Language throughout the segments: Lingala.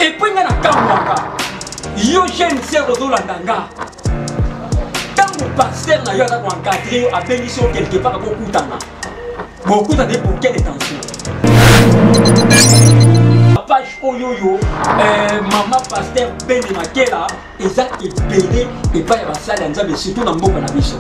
Et puis, il y a un camouaka. Yo, jeune sœur, Rolandanga. Quand le pasteur n'a pas encadré, a bénéficié quelque part à beaucoup de temps. Beaucoup de temps pour quelle intention? Page Oyoyo, maman pasteur Ben Makela, et ça est payé et pas la salle en surtout dans beaucoup de mission.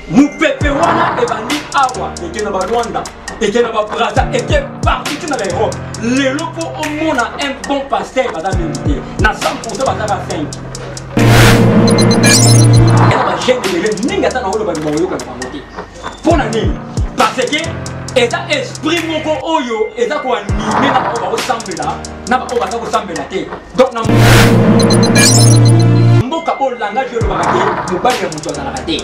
Nous pépé wana et bandi awa et qui n'a pas Rwanda et qui n'a pas Brazza et qui est partout dans l'Europe. Les locaux au monde a un bon pasteur madame invité. Na 100% batava 5. Et la chaîne de l'élève n'inga ta na holo ba moyo ka pamote. Pour nani parce que et ça esprit moko oyo et ça ko animer na ba ressemble là na ba ba ressemble là té. Donc na mboka o langage le ba té mobali ya muto na té.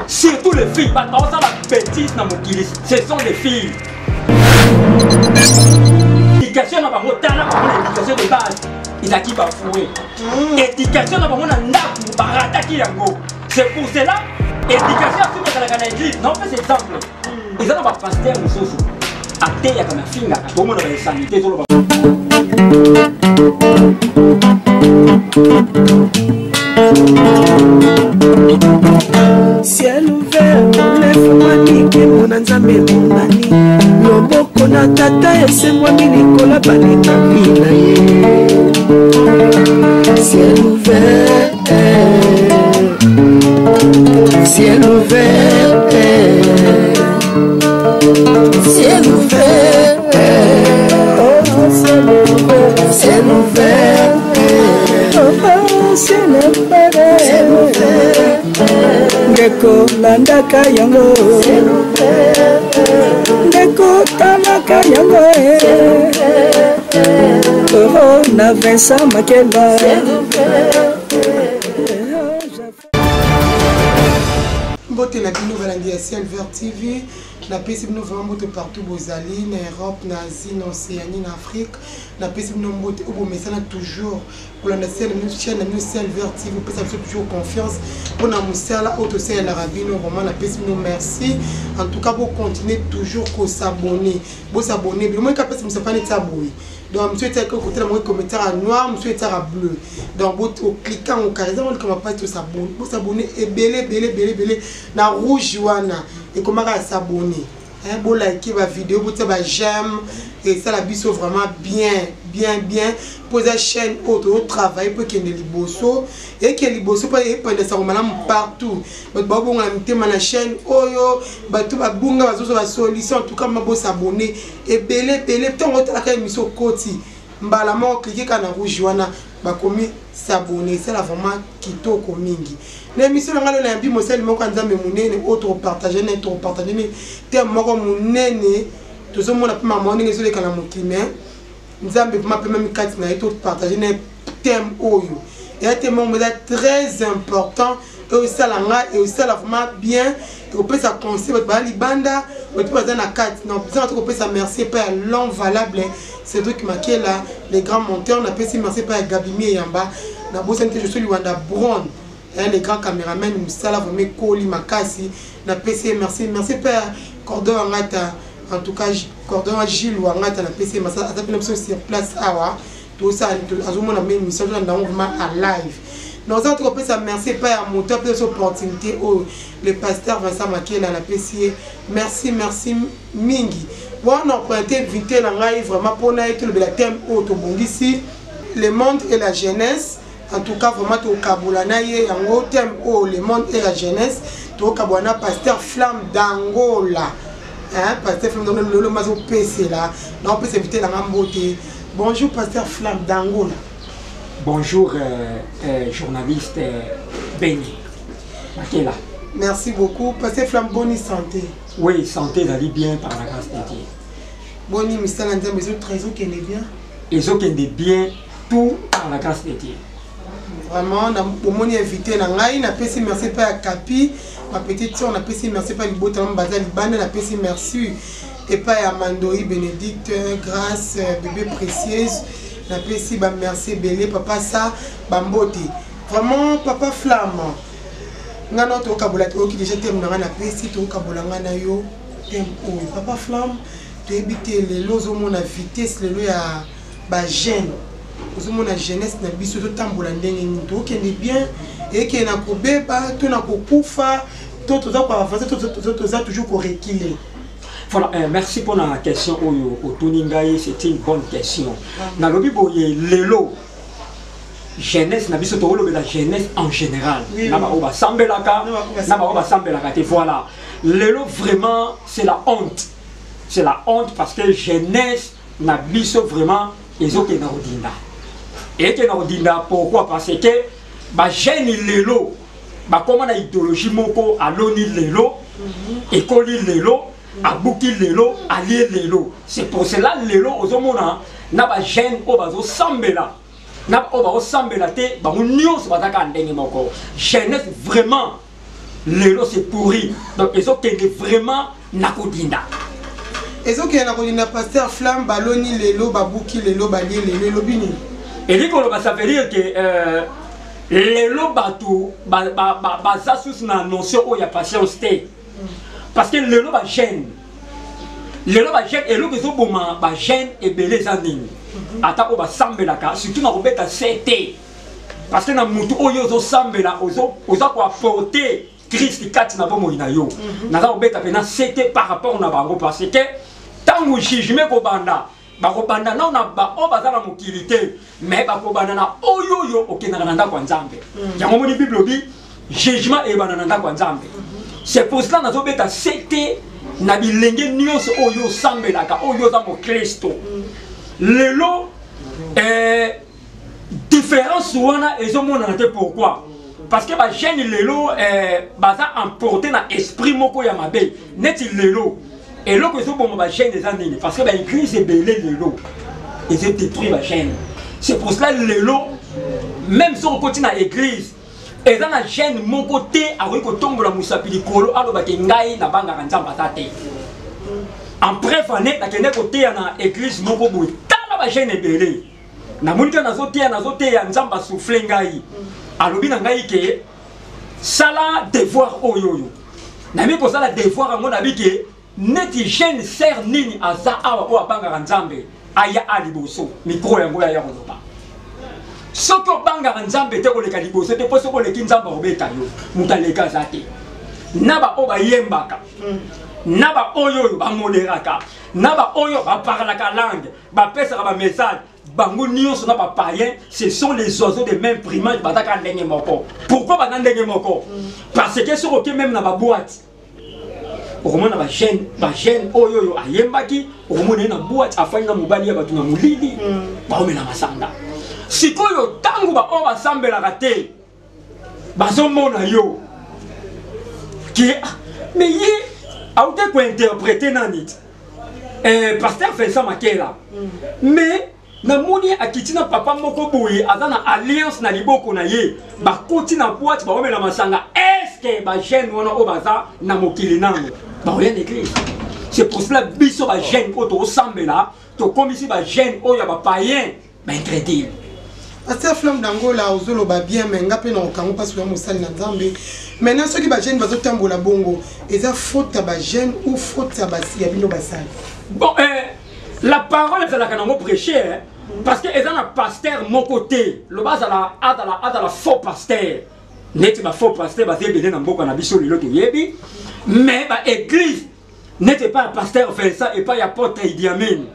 Surtout les filles, parce que ça la bêtise dans mon kilis, ce sont des filles. Éducation n'a pas mon talent, l'éducation de base, il a qui va fouer. Éducation n'a pas mon naku, barata qui yango. C'est pour cela, éducation c'est dans la église. Non, fais cet exemple. Ils ont pas pasteur ou soso. A terre, il y a comme un finger, tout le monde a une sanité, tout le monde. Ciel ouvert, lève-moi nique mon anzambe mon nani. Loboko na tata ese moi milikola balika bila ye. Ciel ouvert, ciel ouvert, ciel ouvert, ciel ouvert, ciel ouvert. Ngeko landaka yango Ngeko talaka yango na Vincent Makela. Mbote na bino balandi ya Silver TV. Na pesi bino vraiment mbote partout bozali na Europe, na Asie, na Océanie, na Afrique. Na pesi bino mbote obo mesana toujours pour la chaîne na Silver TV. Pesa toujours confiance pour na musala auto sel la rabino vraiment na pesi bino merci. En tout cas pour continuer toujours ko s'abonner. Bo s'abonner, bi moi ka pesi musapane t'abonner. Donc monsieur était côté la commentaire en noir, monsieur était en bleu. Donc au cliquant au carré, on commence pas tout s'abonner. Pour s'abonner et belé na rouge wana et comment s'abonner. Hein, bon liker la vidéo, pour ça j'aime et ça la biso vraiment bien. Pour la chaîne auto travail pour qu'il y ait des liboso et qu'il y ait des liboso pour que ça remonte partout. Mais bon on a mis ma chaîne oyo, bah tout va bunga va sur la solution en tout cas ma beau s'abonner et belé tant on a la émission côté. Mbala mo cliquer quand on rouge wana ba komi s'abonner c'est la vraiment kitoko mingi. L'émission ngalo na mbi mosel moko nzambe munene auto partager net partager ne thème moko munene tout ce monde a pas maman ni ngezole kana mokime. Nzambe m'a même quatre na tout partager un thème oyo et un thème très important et aussi ça langa et aussi ça vraiment bien et on peut ça conseiller votre bali banda on peut dans la carte non besoin on peut ça merci pas long valable c'est truc qui marqué là les grands monteurs on a peut merci pas Gabimi Yamba na bossa je suis Wanda Brown et les grands caméramans musala vraiment Koli Makasi na PC merci pas Cordon Angata. En tout cas, Cordon Gilles ou Angata na PC, mais ça a été sur place awa. Tout ça, on a mis une mission vraiment à live. Nous avons fait ça, merci pas à mon top de cette opportunité. Le pasteur Vincent Makela na PC. Merci Mingi. Bon, on a pointé invité la live vraiment pour naître le thème auto ici, le monde et la jeunesse. En tout cas, vraiment, au Kabulana, il y a un thème le monde et la jeunesse. Au Kabulana, pasteur Flamme d'Angola. Hein, pasteur Flamme d'Angola, le mazo PC là. On peut s'inviter la beauté. Bonjour, pasteur Flamme d'Angola. Bonjour, journaliste Béni. Makela. Merci beaucoup. Pasteur Flamme, bonne santé. Oui, santé, d'aller bien par la grâce de Dieu. Bonne mystère, les autres trésors qui est bien. Les autres qui est bien, tout par la grâce de Dieu. Vraiment, on m'a invité, on a fait merci pas à Capi, ma petite soeur, on a fait merci pas à Libotan Bazal Liban, on a fait merci et pas à Mandoï Bénédicte, grâce bébé précieuse, on a fait merci Bélé, papa ça, Bambote. Vraiment, papa Flamme. On a notre vocabulaire qui déjà t'aime, on a fait si tu vocabulaire, on a yo, t'aime, papa Flamme. tu habites les lots au monde à vitesse les lots à ba jeune aux monde à jeunesse na biso to tambola ndenge ni to kende bien et qui na ko beba to na ko kufa to to za ko avancer to za toujours ko reculer. Voilà, merci pour la question au Tuningaï, c'est une bonne question. Dans le Bible, l'élo, jeunesse, na biso to la jeunesse en général. Naba oba sambelaka, naba oba sambelaka. Et voilà, l'élo vraiment c'est la honte. C'est la honte parce que jeunesse na biso vraiment ezo ke na odinda. Et ke na odinda pourquoi? Parce que ba jeune l'élo, ba comment na idéologie moko aloni l'élo, école l'élo. Abouki lelo, allié lelo. C'est pour cela lelo aux homona n'a pas gêne au bazo sambela. N'a pas au sambela te, bah on n'y se bataka andenge moko. Jeunesse vraiment lelo c'est pourri. Donc ils ont vraiment nakodinda. Ils ont nakodinda pasteur flamme baloni lelo, babouki lelo, balié lelo bini. Et dit qu'on ça veut dire que lelo batou, baza sous na notion où il y a patience te. Parce que le lot va gêne. Le lot va gêne et l'eau qui est au moment va gêne et belé zanine. Ata o va sambela ka surtout na robeta CT. Parce que na mutu oyo zo sambela ozo quoi porter Christ kat na bomo ina yo. Na za robeta pena CT par rapport na bango parce que tangu jugement ko banda ba ko banda na na ba o bazala mokilité mais ba ko banda na oyo yo okena na ndako nzambe. Yango moni Bible bi jugement e bana na ndako nzambe. C'est pour cela que nous avons accepté na bilenge nyonso oyo sambelaka oyo za mo Kristo. Lelo différence wana ezomona te pourquoi? Parce que ba jeune lelo baza emporté na esprit moko ya mabe. Neti lelo et loko ezoboma ba jeune des années parce que ba église est belé lelo. Et c'est détruit ba jeune. C'est pour cela lelo même si on continue à l'église et dans la chaîne mon côté avec le tombe la musapili kolo alo ba kengai na banga nzamba tate en préfané na kende côté na église moko boy tala ba chaîne belé na monika na zote ya nzamba souffle ngai alobi na ngai ke sala devoir oyoyo na mi ko sala devoir ngo na bike neti chaîne ser nini aza awa o banga nzambe aya aliboso micro yango ya yoroba Soko banga nzambe te koleka liboso te poso koleki nzamba obeta yo mutaleka zate naba oba yembaka naba oyo ba moderaka naba oyo ba parlaka langue ba pesa ba message bango nyonso na ba païen ce sont les oiseaux de même primage bataka ndenge moko. Pourquoi ba ndenge moko? Parce que soko ke même na ba boîte okomona ba jeune oyo ayembaki okomona na boîte afanya na mobali ya batu na mulili ba omena masanda. Sikoyo tangu ba o basambelaka te bazomona yo qui mais yi a été ko interpréter nanit pasteur fait ça makela mais na moni akitina papa moko boye azana alliance na liboko na ye ba koti na boîte ba omela masanga est-ce que ba jeune wana o baza na mokili nango ba rien écrit. C'est pour cela biso ba jeune ko to sambela to komisi ba jeune o ya ba païen ba incrédule. Pasteur flamme d'Angola ozolo ba bien mais nga pe na okango parce que mosali na nzambe maintenant ceux qui ba jeune bazo tambola bongo eza faute ba jeune ou faute ba si bino basali. Bon la parole est là que nous prêcher parce que eza na pasteur mon côté le bas à la faux pasteur net ba faux pasteur ba zebele na mboka na biso lelo to yebi mais ba église n'était pas pasteur fait ça et pas apôtre Idi Amin.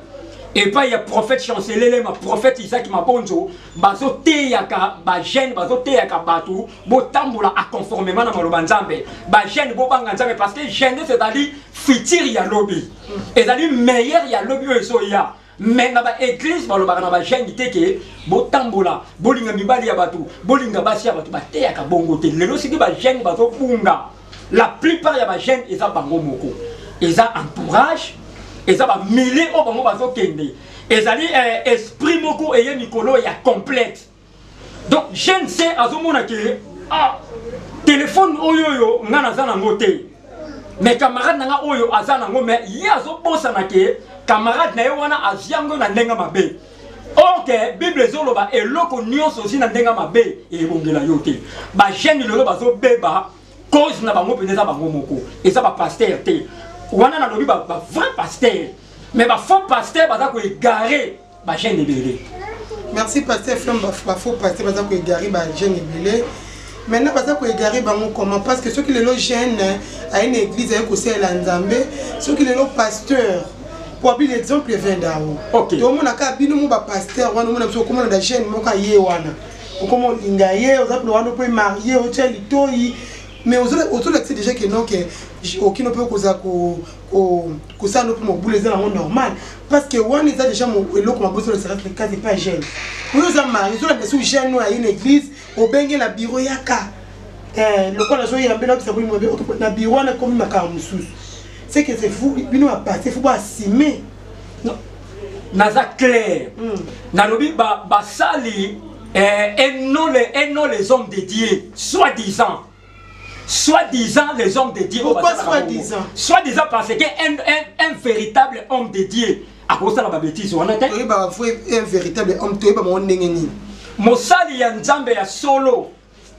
Et pas il y a prophète chancelier, ma prophète Isaac Mabonzo, bazo teyaka, ba jeune, bazo teyaka batu, bo tambola à conformément na maloba nzambe. Ba jeune bo banga nzambe parce que jeune c'est-à-dire fitir ya lobby. Et c'est-à-dire meilleur ya lobby so ya. Mais na ba église maloba na ba jeune teke, bo tambola, bolinga mibali ya batu, bolinga basi ya batu, ba teyaka bongo te. Lelo siki ba jeune bazo bunga. La plupart ya ba jeune eza bango moko. Eza entourage. Et ça va mêler au moment où kende. Et ça dit esprit moko et mikolo ya complète. Donc je ne sais à ce moment que téléphone oyo ngana zana ngote. Mais camarade nanga oyo azana ngo mais ya zo bosa na ke camarade na yo wana aziango na ndenga mabe. OK, Bible zoloba eloko nyonso aussi na ndenga mabe et bongela yote. Ba jeune lelo bazo beba cause na bango peneza bango moko. Et ça va pasteur te. Wana na lobi ba vrai pasteur mais ba faux pasteur baza ko égarer ba jeune ebele. Merci pasteur Flamme ba faux pasteur baza ko égarer ba jeune ebele. Maintenant baza ko égarer bango comment parce que ceux qui les jeunes à une église avec aussi la Nzambe, ceux qui les pasteur pour abili exemple vient d'ao. OK. Donc mon aka bino mo ba pasteur wana mo na so comment da jeune mo ka ye wana. Comment lingaye aux appels wana peut marier au tel litoi mais autour de déjà que non que aucun ne peut causer que ça ne peut me bouler dans le monde normal parce que on est déjà mon eloko ma besoin de se le cas pas jeune pour nous marier sur la personne jeune à une église au bengue la bureau yaka le quoi la joie il a bien ça pour moi na bureau na comme na kamusus c'est que c'est fou bino a passer faut pas assumer non naza clair na lobi ba sali et non les hommes dédiés soi-disant les hommes dédiés. Pourquoi soi-disant? Soi-disant parce qu'un véritable homme dédié à cause de la bêtise on était oui bah faut un véritable homme toi bah mon ndengeni mosali ya nzambe ya solo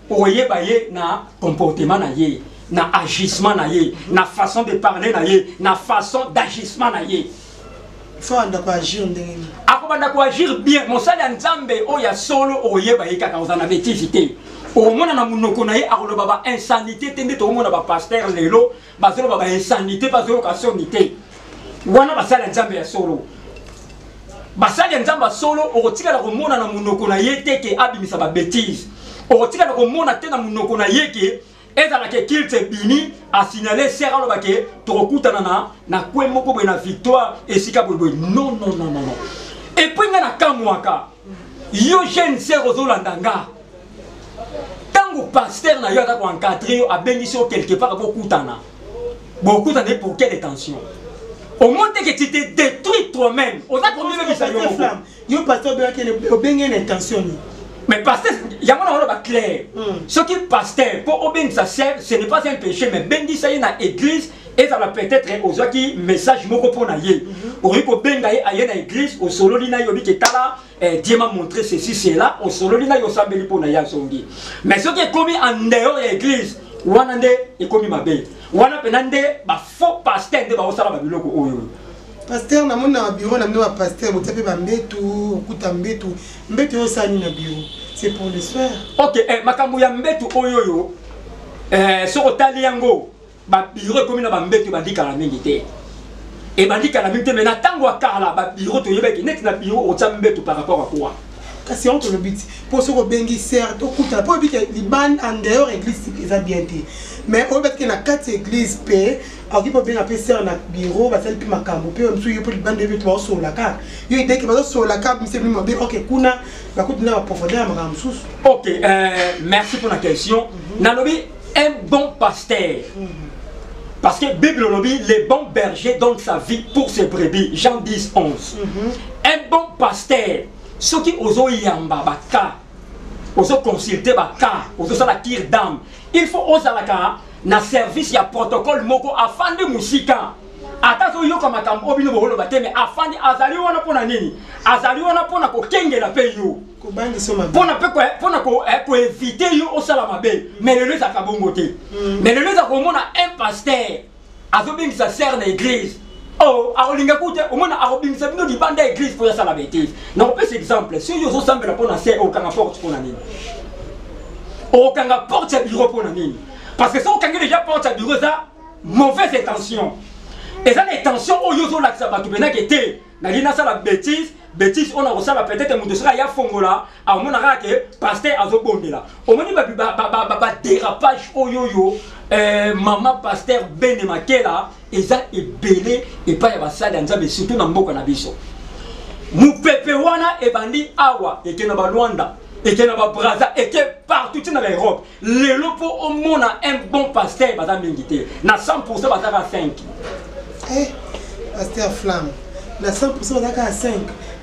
oyeba ye na comportement na ye na agissement na ye na façon de parler na ye na façon d'agissement na ye faut andako agir ndengeni akobanda ko agir bien mosali ya nzambe oya solo oyeba ye kaka ozana bêtise te au monde na munoko na ye akoloba ba insanité te ndete omona ba pasteur lelo bazolo ba insanité bazolo ka sonité wana basala nzambe ya solo basala nzamba solo okotika la komona na munoko na ye te ke abimisa ba bêtise okotika la komona te na munoko na ye ke ezala ke kilte bini a signaler sera lo ba ke tokutana na kwe moko bo na victoire esika bo non et puis ngana kamwaka yo jeune sœur ozolandanga tango pasteur na yo ata ko encadrer a bénissé quelque part beaucoup pour quelle intention au moins que tu te détruis toi-même on a combien de ça yo pasteur bien que obengé une intention mais pasteur yamona wala ba clair ce qui pasteur pour obéir ça ce n'est pas un péché mais bendi ça y na église et ça va peut-être aux qui message moko pour na ye ori ko benga ye aye na église au solo lina yobi ke tala Dieu m'a montré ceci cela au solo lina yo sambeli pour na ya songi mais ce qui est commis en dehors de l'église wana nde est commis mabe wana penande ba faux pasteur nde ba osala ba biloko oyo pasteur na mona bureau na mno pasteur botape ba mbetu okuta mbetu yo sani na bureau c'est pour les soirs OK makambo ya mbetu oyo yo so otali yango ba bureau comme na ba mbetu bandika la mingi te et bandika la mingi te mais na tango akala ba bureau to yebeki net na bureau otia mbetu par rapport à quoi kasi on te le but pour ce bengi sert okuta pour bi que liban en dehors église eza bien te mais on bet que na quatre église pe aki po benga pe sert na bureau ba sel pi makambo pe on suyo pour liban de but ba so la ka yo idée que ba so la ka mi se mi mabe OK kuna ba kutina ba profondeur makambo sus OK merci pour la question nalobi un bon pasteur parce que Bible lobby les bons bergers donnent sa vie pour ses brebis Jean 10:11 un bon pasteur ceux qui osent yamba baka osent consulter baka osent la tire d'âme il faut oser la ka na service ya protocole moko afin de musika atazo yo kama kambo bino bolo bateme afandi azali wana pona nini azali wana pona ko kengela pe yo ko bangi soma pona pe pona ko éviter yo osala mabe mais le leza ka bongo te mais le leza ko mona un pasteur azobingi sa sœur na église oh arolinga kute omona arobingi sa bino di banda église pour ça la bêtise non peut exemple si yo zo sambela pona sœur au kanga porte pona nini au kanga porte ya bureau pona nini parce que ça au kanga déjà porte ya bureau ça mauvaise intention et ça l'intention au yozo la ça batu bena kete na lina ça la bêtise on a reçu la peut-être mon desra ya fongola a mon ara que pasteur azobondela o moni ba dérapage o yoyo maman pasteur Benemakela eza ebele et pas ya basala nzambe surtout na mboka na biso mu pepe wana e bandi awa et que na ba Luanda et que na ba Brazza et que partout dans l'Europe le lopo au monde un bon pasteur baza mingité na 100% baza 5 pasteur Flamme na 100% baza 5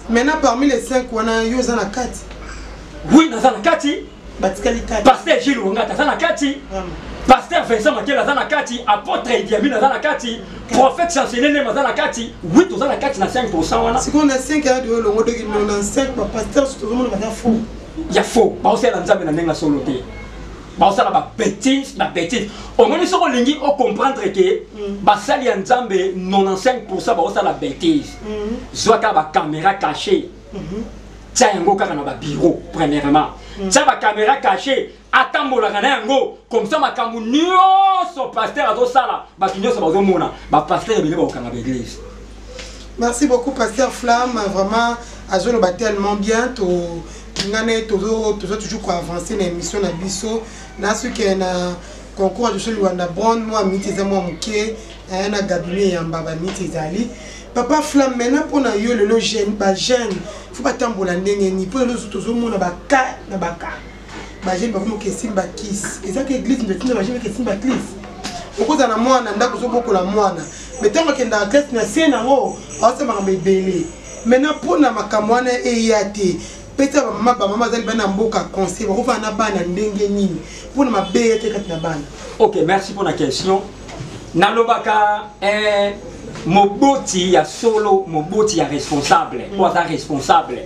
maintenant parmi les 5 wana yo za na 4 oui na za na 4 batikali 4 pasteur Gilles Wangata za na 4 pasteur Vincent Makela za na 4 apôtre Ediami za na 4 prophète chancelier Nema za na 4 oui to za na 4 na 5% wana si qu'on a 5 à de longo de 95 pasteur tout le monde va faire faux ya faux ba osela nzambe na nenga solo te basala ba bêtise au moins soko lingi o comprendre que basali ya nzambe 95% basala bêtise zwaka ba caméra cachée tia yango kaka na ba bureau premièrement tia ba caméra cachée atambola kana yango comme ça makambo nyonso pasteur azosala ba nyonso bazomona ba pasteur ebele ba okanga ba église. Merci beaucoup pasteur Flamme, vraiment azolo ba tellement bien to ngane toujours quoi avancer na émission na biso na ce que na concours de celui Luanda Brown moi miti za moi muke na gabinet ya mbaba miti zali papa Flamme maintenant pour na yo le jeune ba jeune faut pas tambola ndenge ni pour nous toujours mona ba ka na ba ka ba jeune ba ko ke simba kiss et ça que église ndetina ba jeune ke simba kiss okoza na mwana ndako zo boko la mwana mais tant que dans classe na sena ngo asa ma mbele maintenant pour na makamwana e yate peut-être maman zali bana mboka conseil ba na bana ndenge nini pour na mabe te kat na bana. OK, merci pour la question. Nalobaka moboti ya solo moboti ya responsable quoi ça responsable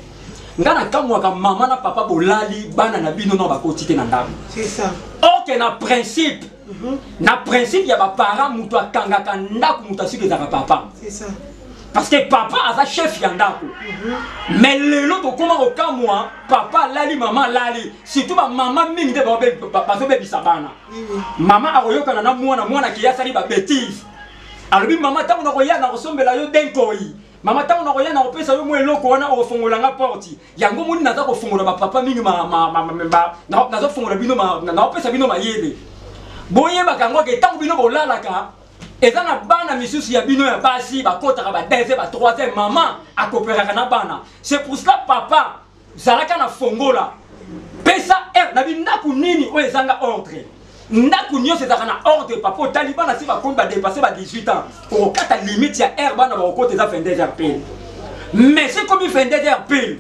ngana kamwa ka mama na papa bolali bana na bino no bakoti te na ndako. C'est ça. OK, na principe na principe ya ba parents muto akangaka ndako muto asiki za papa. C'est ça. Parce que papa a sa chef yandako. Mais lelo to koma okamwa papa lali mama lali surtout ba mama mingi de ba so bebi sabana. Mama akoyoka na mwana ki yasali ba bêtise. Alobi mama tango na koya na kosombela yo denkoi. Mama tango na koya na kopesa yo mweloko wana ofongola nga porti. Yango muni naza kofongola ba papa mingi nazo fongola bino na opesa bino mayele. Boye bakango ke tango bino bolalaka et dans la bana misusu ya bino ya basi ba kotaka ba deuxième ba troisième maman akopéraka na bana. C'est pour cela papa zalaka na fongola. Pesa na binaku nini o ezanga ordre. Ndaku nyonso ezaka na ordre papa taliban na si ba konta ba dépasser ba 18 ans. Au kata limite ya air bana ba kota za fin des heures pile. Mais c'est comme fin des heures pile.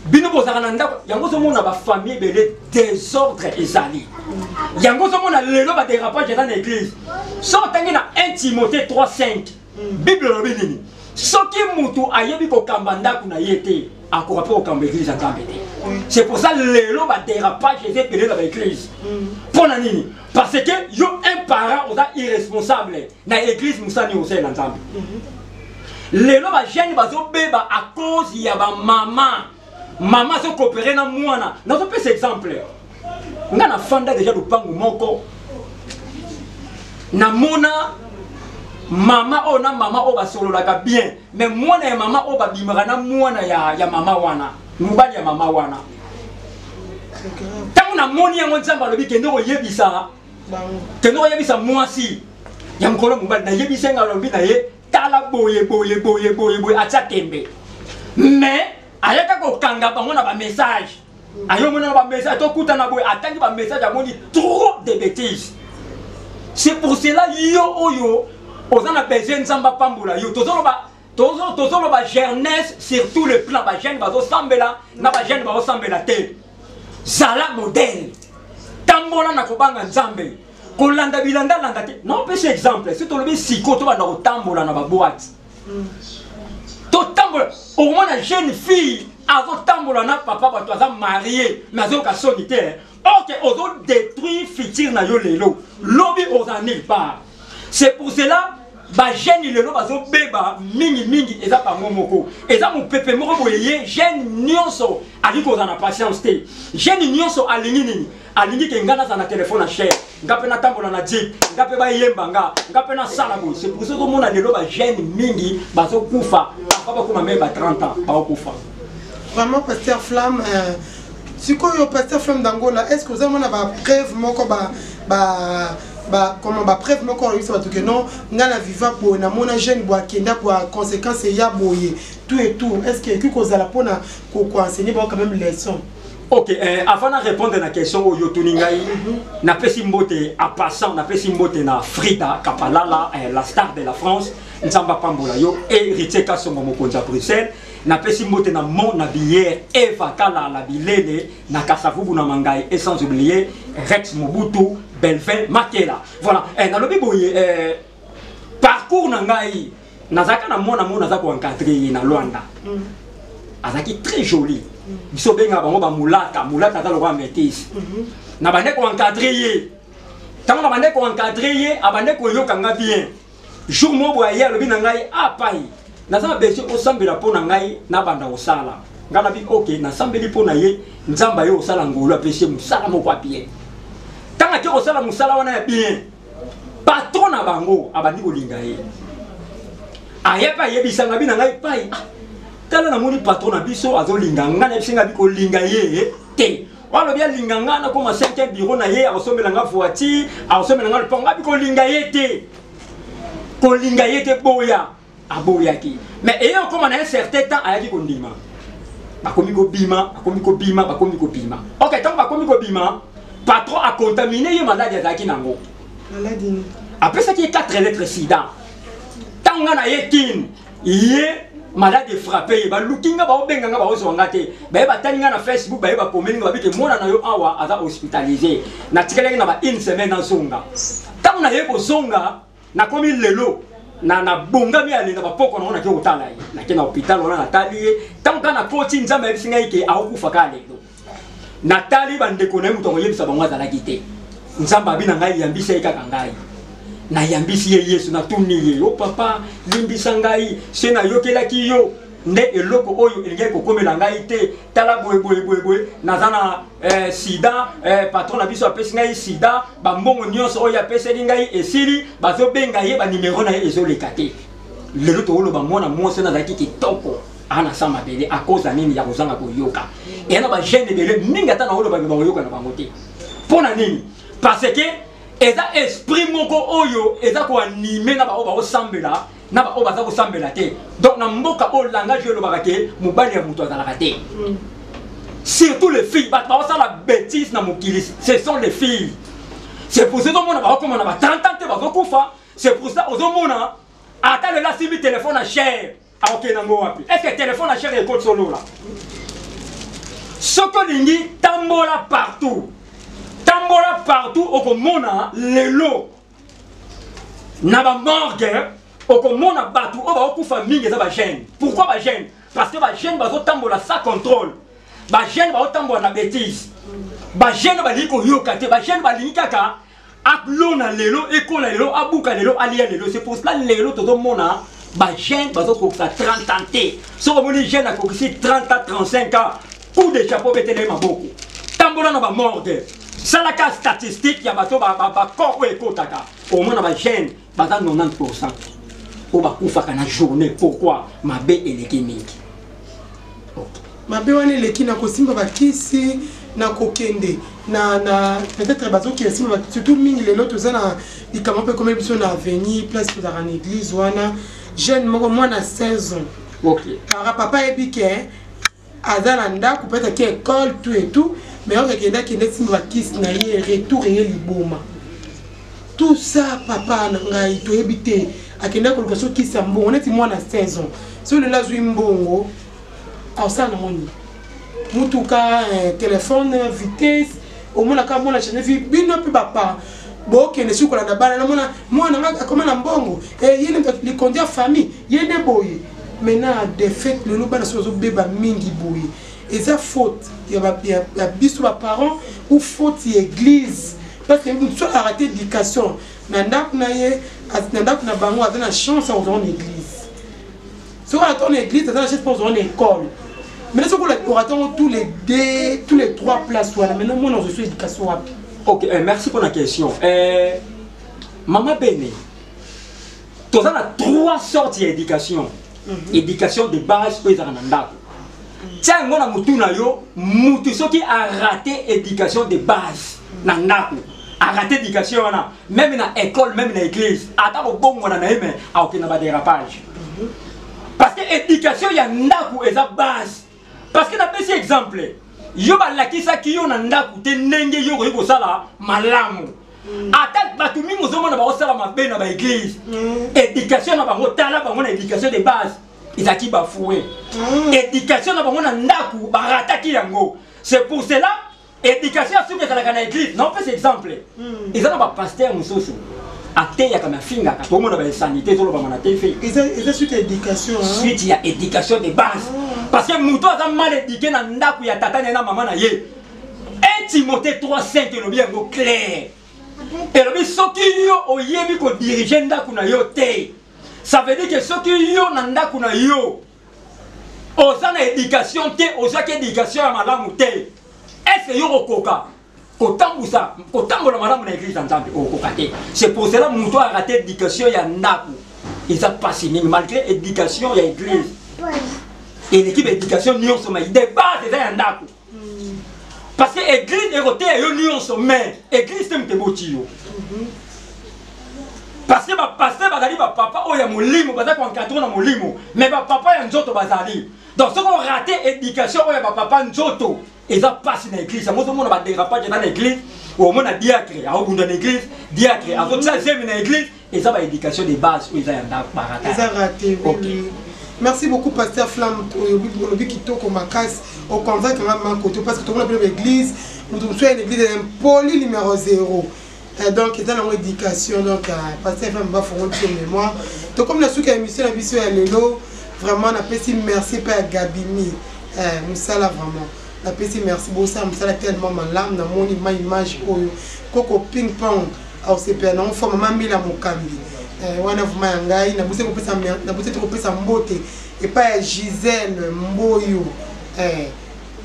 Bino bozaka na ndako yango so mona ba famille belé désordre ezali. Yango so mona lelo ba dérapage dans l'église. So tangi na 1 Timothée 3:5. Bible lobi nini? Soki mutu ayebi ko kamba ndako na yete akora pe ko kamba église nzambe te. C'est pour ça lelo ba dérapage ezali dans l'église. Pona nini? Parce que yo un parent oza irresponsable na église musani osé na nzambe. Lelo ba jeune bazo beba à cause ya ba maman se coopérer na mwana. Nazo pe cet exemple. Nga na fanda déjà lupangu moko. Na mona mama o basololaka bien. Mais mwana ya mama o babimaka na mwana ya mama wana. Mubali ya mama wana. Tango na moni yango nzamba lobi kendo oyebisa. Kendo oyebisa mwasi. Ya mkolo mubali na yebisa nga lobi na ye tala boye acha tembe. Mais ayaka ko kanga bango na ba message. Ayo mona ba message to kuta na boy atangi ba message amoni trop de bêtises. C'est pour cela yo ozana besoin nzamba pambula yo tozolo ba jeunesse sur tout le plan ba jeune bazo sambela na ba jeune bazo sambela te. Zala modèle. Tambola na kobanga nzambe. Kolanda bilanda landa te. Non pe c'est exemple, c'est to lobi siko to ba na tambola na ba boîte. To tambola au moins la jeune fille avant tambola na papa ba toza marié mais azo ka sonité. OK, ozo détruire futur na yo lelo. Lobi ozani pas. C'est pour cela ba jeune lelo bazo beba mingi eza pa momoko. Eza mo pepe moko boyeye jeune nyonso ali ko na patience te. Jeune nyonso alingi nini? Alingi ke ngana na téléphone à cher. Ngape na tambola na jeep, ngape ba yemba ngape na sala bo. C'est pour ça que mon lelo ba jeune mingi bazo kufa. Papa kuma meba 30 ans ba kufa. Vraiment pasteur Flamme si quoi pasteur Flamme d'Angola, est-ce que vous avez une preuve comment preuve que non ngana viva pour na mona jeune boa kenda pour conséquence ya boye tout et tout, est-ce que vous allez pona ko enseigner quand même leçon? OK, avant de répondre à la question au Yotuningai, na pesi mbote à passant, na pesi mbote na Frida Kapalala, la star de la France, Nzamba Pambola yo et Riteka Songo Mokonza Bruxelles. Na pesi mbote na mon na bière Eva Kala la bilene na Kasavubu na Mangai et sans oublier Rex Mobutu Belvin Makela. Voilà, na lobi boye parcours na ngai nazaka na mona za ko encadrer na Luanda. azaki très joli biso benga bango ba mulata ta lokwa métis na bande ko encadrer ye tant na bande ko encadrer ye abande ko yoka nga bien jour mo boye alobi na ngai apai na za beso osambela pona ngai na banda osala ngana bi OK na sambeli pona ye nzamba yo osala ngolo apesi musala mo kwa bien tanga ke osala musala wana ya bien patron na bango abandi ko linga ye ayepa yebisanga bi na ngai pai tala na moni patron na biso azolinga ngana bisinga bi ko linga ye te walo bia linga ngana ko ma 5e bureau na ye akosomela nga voiture akosomela nga ponga bi ko linga ye te ko linga ye te boya aboya ki mais ayant comme un certain temps ayaki ko ndima bakomi ko bima OK tant bakomi ko bima patron a contaminé ye maladie azaki nango maladie après ça qui est 4 lettres sida tanga na ye kin ye malade frappé ba lookinga ba obenga ba ozonga te ba ba taninga na Facebook ba komeli ba bite mona na yo awa aza hospitalisé na tikeleki na ba une semaine na zonga tanga na ye ko zonga na komi lelo na bonga mi ali na ba poko na ke otala ye na ke na hôpital ona na tali tanga na koti nzamba ebisinga ike akufa ka lelo na tali ba ndeko na muto ko yebisa ba mwaza la kite nzamba bi na ngai yambisa ikaka ngai na yambisi ye Yesu na tuni ye o papa limbisa ngai se na yokelaki yo nde eloko oyo elingi kokomela ngai te tala boye nazana sida patron na biso apesi ngai sida bambongo nyonso oyo apeseli ngai esili bazobenga ye banimero na ye ezoleka te lelo toloba mwana mwasi nazalaki kitoko ana sama bele a cause nini ya kozanga koyoka ena ba jeune bele mingi ata na oloba bayoka na bango te pona nini parce que eza esprit moko oyo eza ko animer na ba o sambela na ba o baza ko sambela te donc na mboka o langage yo lobaka ke mobali ya muto azalaka te surtout les filles ba ça la bêtise na mokili ce sont les filles c'est pour ça que mona ba ko mona ba 30 ans te ba ko kufa c'est pour ça ozo mona ata le la sibi téléphone à cher a OK nango wapi est-ce que téléphone à cher et code solo là soko lingi tambola partout au komona lelo na ba morgue au komona batu o ba okufa mingi za ba jeune pourquoi ba jeune parce que ba jeune bazo tambola sans contrôle ba jeune ba tambola na bêtise ba jeune ba liko yoka te ba jeune ba linkaka aklona lelo ekola lelo abuka lelo alia lelo c'est pour cela lelo todo mona ba jeune bazo ko 30 ans te so ko moni jeune a ko 30 ans 35 ans coup de chapeau betele maboko tambola na ba morgue ça la case statistique ya bato ba corps ekotaka au moins na ba jeune baza 90% o ba kufa kana journée pourquoi mabe eleki mingi mabe wana eleki na kosimba bakisi na kokende na peut-être bazo ki esimba surtout mingi lelo toza na ikama pe comme biso na avenir place pour la église wana jeune moko mwana 16 ans OK para papa ebike azana ndako peut-être que école tout et tout mais on regarde qu'il est simba kiss na ye retour et liboma tout ça papa ngai to ebité akenda ko lokaso kisa mbongo neti mwana 16 ans so le lazwi mbongo au ça na moni mutuka téléphone vitesse au mona ka mona chene vi bino pe papa bo kene sukola na bana na mwana nga komana mbongo yene li kondia famille yene boye maintenant des fêtes le bana sozo beba mingi boye et ça faute il y a biso ba parents ou faute église parce que nous sommes arrêté d'éducation nanda na ye nanda na bango a na chance en église so à ton église ça chance pour en école mais là on attend tous les trois places voilà maintenant moi on reçoit éducation. OK merci pour la question maman Béné tu as 3 sortes d'éducation éducation de base pour les ndako tiens ngona mutu na yo mutu soki a raté éducation de base na ndako a raté éducation wana même na école même na église ata ko bongo na yeme a okina ba dérapage parce que éducation ya ndako eza base parce que na pesi exemple yo ba lakisa ki yo na ndako te ndenge yo ko sala malamu ata batu mingi ozomona ba osala mabe na ba église éducation na bango tala bango na éducation de base izaki bafoué éducation na bango na ndaku barataki yango c'est pour cela éducation sur que la église non pas exemple ils ont ba pasteur musoso ate ya kama finga ka to mona ba sanité to ba mana te fait et suite à éducation suite ya éducation de base parce que muto aza mal éduqué na ndaku ya tata na mama na ye 1 Timothée 3:5 le bien clair et le soki yo oyebi ko diriger ndaku na yo te ça veut dire que soki yo na ndaku na yo ozana éducation te ozaki éducation ya malamu te est-ce yo okoka kotambola malamu na église nzambe okoka te c'est pour cela muto a raté éducation ya ndaku eza pasi mingi malgré éducation ya église et l'équipe éducation nyonso ma idée base eza ya ndaku parce que église erote yo nyonso mais église te muteboti yo parce que ba pasteur bazali ba papa oya molimo baza ko encadrer na molimo mais ba papa ya nzoto bazali donc ce qu'on raté éducation oya ba papa nzoto eza passe na église moi on a ba dérapage dans l'église au moins na diacre a obunda na église diacre a tout ça j'aime na église et ça ba éducation de base eza ya nda barata eza raté okay. Merci beaucoup pasteur Flamme obi kitoko makasi au convaincre ma côté parce que tout le monde a l'église nous sommes une église poli numéro 0. Donc, dans l'éducation, donc, pasteur Flamme va faire une mémoire. Donc, comme la souka émission, la mission est lélo, vraiment, on a fait merci Père Gabini. Moussala vraiment. On a fait merci beaucoup, ça, Moussala tellement malade, dans mon image, Coco ping pong, au CPN, on fait maman Mila Mukambi. Wana vuma yangai, na buse kopesa mbote, et pas Gisèle Mboyo.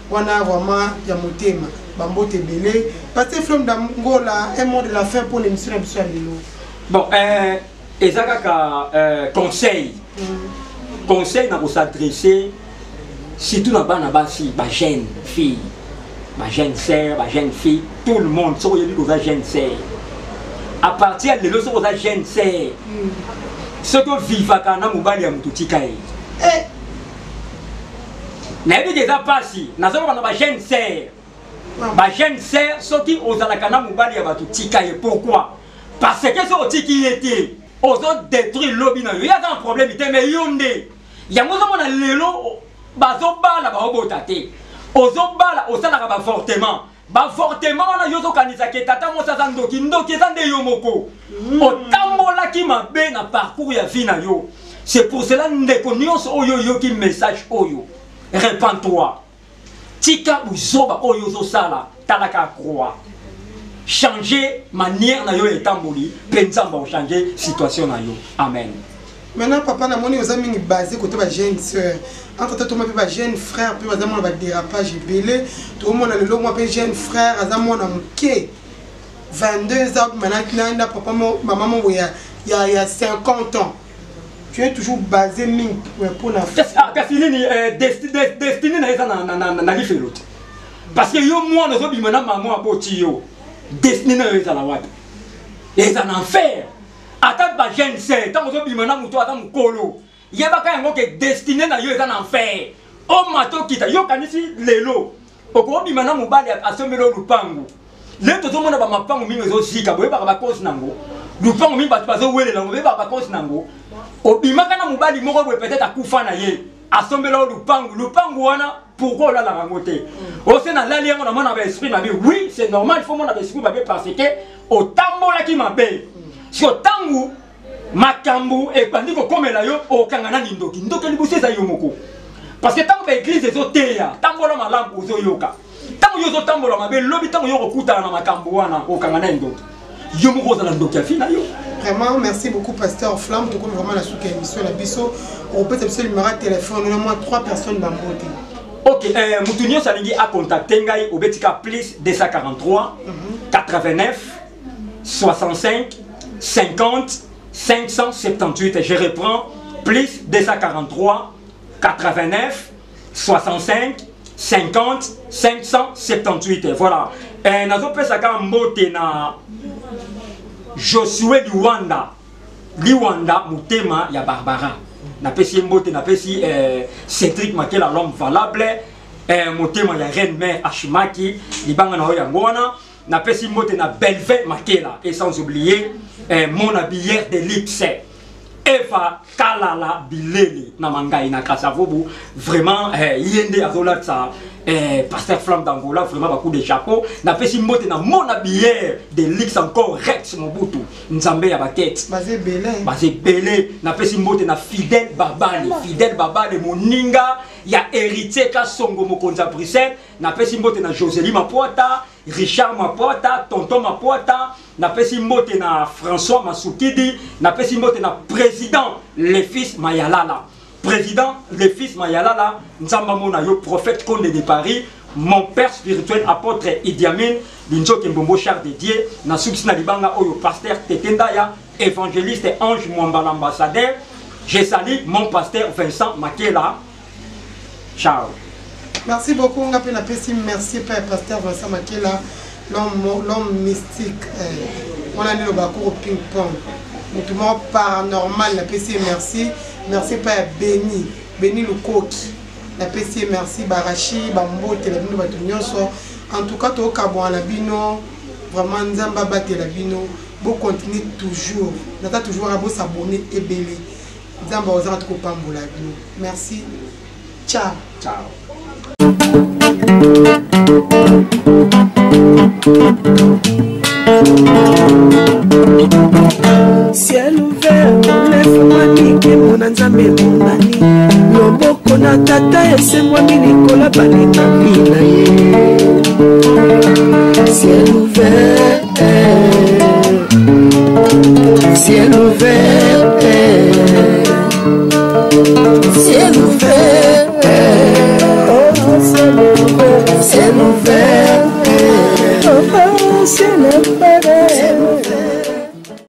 Wana vraiment ya motema. Bambote belé. Pasteur Flamme d'Angola, un mot de la fin pour l'émission de Lilo. Bon, ezaka conseil. Conseil na s'adresser surtout na bana basi, ba jeune fille, ba jeune sœur, ba jeune fille, tout le monde so yebi ko za jeune sœur. À partir de leçon za jeune sœur. Ce que vivaka na mobali ya mututika e. Na yebi déjà passi, na zo bana ba jeune sœur. Ba jeune sœur soki ozalaka na mobali ya batu tika ye pourquoi parce que so otiki était ozo détruire lobby na yo ya un problème ite mais yonde yango zo mona lelo bazo bala ba obota te ozo bala osalaka ba fortement wana yo zo kanisa ke tata mo sa ndoki za nde yo moko otambola ki mabe na parcours ya vie na yo c'est pour cela ndeko nyonso oyo yo ki message oyo répands-toi tika uzoba oyo zo sala talaka croix changer manière na yo etamboli pensamba o changer situation na yo amen. Maintenant papa na moni oza mingi basé côté ba jeune sœur entre temps to ba jeune frère puis bazamo ba dérapage belé to mona le mo pe jeune frère azamo na mke 22 ans maintenant na papa maman mo ya 50 ans. Tu es toujours basé mingi pour la Kassilini destiné na eza na lifelote parce que yo moi no zo bimana maman aboti yo destiné na eza la wapi eza na enfer ata ba jeune sœur tant zo bimana muto ata mukolo yebaka yango ke destiné na yo eza na enfer o mato kita yo kanisi lelo oko bimana mobali asomelo lupangu leto zo mona ba mapangu mingi zo sika boye ba cause nango lupangu mingi ba zo wele nango ba cause nango obimaka na mobali moko boye peut-être akufa na ye asombela lupangu wana pourquoi la rangote o se na lali yango na mona ba esprit na bi oui c'est normal il faut mona ba esprit ba parce que o tambola ki mabe si o tangu makambu e bandi ko komela yo o kangana ndoki libusi za yo moko parce que tango ba église ezoteya tambola malambu ozo yoka tango yo zo tambola mabe lobi tango yo kokuta na makambu wana o kangana ndoki yo moko za ndoki afina yo. Vraiment, merci beaucoup, Pasteur Flamme. Tu connais vraiment la souka émission, la biso. On peut te numéro de téléphone. On a moins 3 personnes dans le côté. Ok, Moutounio Salingi a contacté Ngai au Betika plus 243 89 65 50 578. Je reprends plus 243 89 65 50 578. Voilà. Nazo pesaka mbote na Josué Liwanda Mutema ya Barbara. Napesi mbote napesi Cédric Makela l'homme valable Mutema ya reine mère Ashimaki libanga na oya ngwana napesi mbote na Belve Makela et sans oublier mon habillère de luxe Eva Kalala Bileli na mangai na Kasavubu vraiment yende azolatsa Pasteur Flamme d'Angola, vraiment beaucoup de chapeau. N'a pas si mbote na mon habillé de l'X encore Rex Mobutu. Nzambe ya bakete. Basé belé. Basé belé. N'a pas si mbote na Fidèle Babali. Fidèle Babali moninga ya héritier ka songo mokonza Bruxelles. N'a pas si mbote na Josélie Mapuata, Richard Mapuata, Tonton Mapuata. N'a pas si mbote na François Masukidi. N'a pas si mbote na président le fils Mayalala. Président, le fils Mayalala, Nzamba Mona yo prophète Condé de Paris, mon père spirituel apôtre Idi Amin, Linzo Kembombo char dédié, Nasouks Nalibanga Oyo pasteur Tetendaya, évangéliste Ange Mwamba l'ambassadeur. Je salue mon pasteur Vincent Makela. Ciao. Merci beaucoup, on a pu merci Père Pasteur Vincent Makela, l'homme mystique. On a dit le bacour au ping-pong. Tout le monde paranormal, la PC merci. Merci Père Béni, Béni le coach. La PC merci Barachi, Bambo, Telabino, Batunyonso. En tout cas, tout au Cabo, la Bino, vraiment Nzamba Bate la Bino. Vous continuez toujours. Vous avez toujours à vous s'abonner et belé. Nzamba Ozan Tropambo la Bino. Merci. Ciao. Ciao. Ciel ouvert, lève-moi nique mon anzambe mon nani. Loboko na tata ese moi milikola balinga mina ye. Ciel